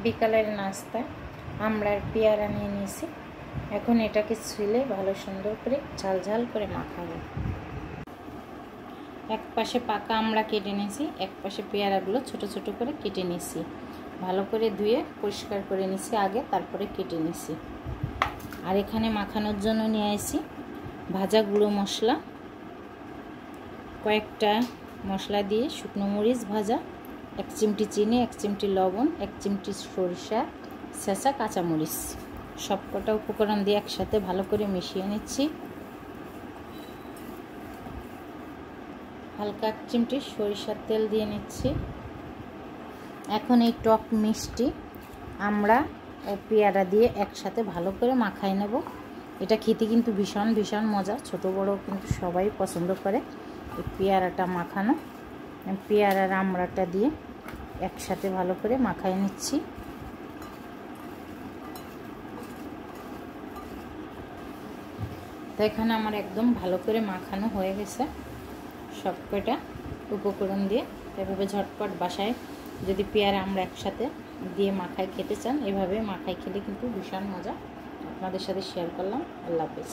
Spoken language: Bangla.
বিকালের নাস্তা আমড়ার পেয়ারা নিয়ে নিয়েছি। এখন এটাকে ছুলে ভালো সুন্দর করে ঝাল ঝাল করে মাখাবো। এক পাশে পাকা আমড়া কেটে নিয়েছি, এক পাশে পেয়ারাগুলো ছোট ছোট করে কেটে নিয়েছি। ভালো করে ধুয়ে পরিষ্কার করে নিয়েছি আগে, তারপরে কেটে নিয়েছি। আর এখানে মাখানোর জন্য নিয়ে আসি ভাজা গুঁড়ো মশলা, কয়েকটা মশলা দিয়ে শুকনো মরিচ ভাজা, 1 চিমটি চিনি, 1 চিমটি লবণ, 1 চিমটি সরিষা, ছেঁচা কাঁচামরিচ, সবকটা উপকরণ দিয়ে একসাথে ভালো করে মিশিয়ে নিচ্ছি। হালকা 1 চিমটি সরিষার তেল দিয়ে নিচ্ছি। এখন এই টক মিষ্টি আমড়া ও পেয়ারা দিয়ে একসাথে ভালো করে মাখাই নেব। এটা খেতে কিন্তু ভীষণ ভীষণ মজা, ছোট বড় কিন্তু সবাই পছন্দ করে। এই পেয়ারাটা মাখানো, পেয়ারার আমড়াটা দিয়ে একসাথে ভালো করে মাখাই নিচ্ছি। তো এখানে আমার একদম ভালো করে মাখানো হয়ে গেছে সব কয়টা উপকরণ দিয়ে। এভাবে ঝটপট বাসায় যদি পেয়ারা আমরা একসাথে দিয়ে মাখাই খেতে চান, এভাবে মাখাই খেলে কিন্তু ভীষণ মজা। আপনাদের সাথে শেয়ার করলাম। আল্লাহ হাফেজ।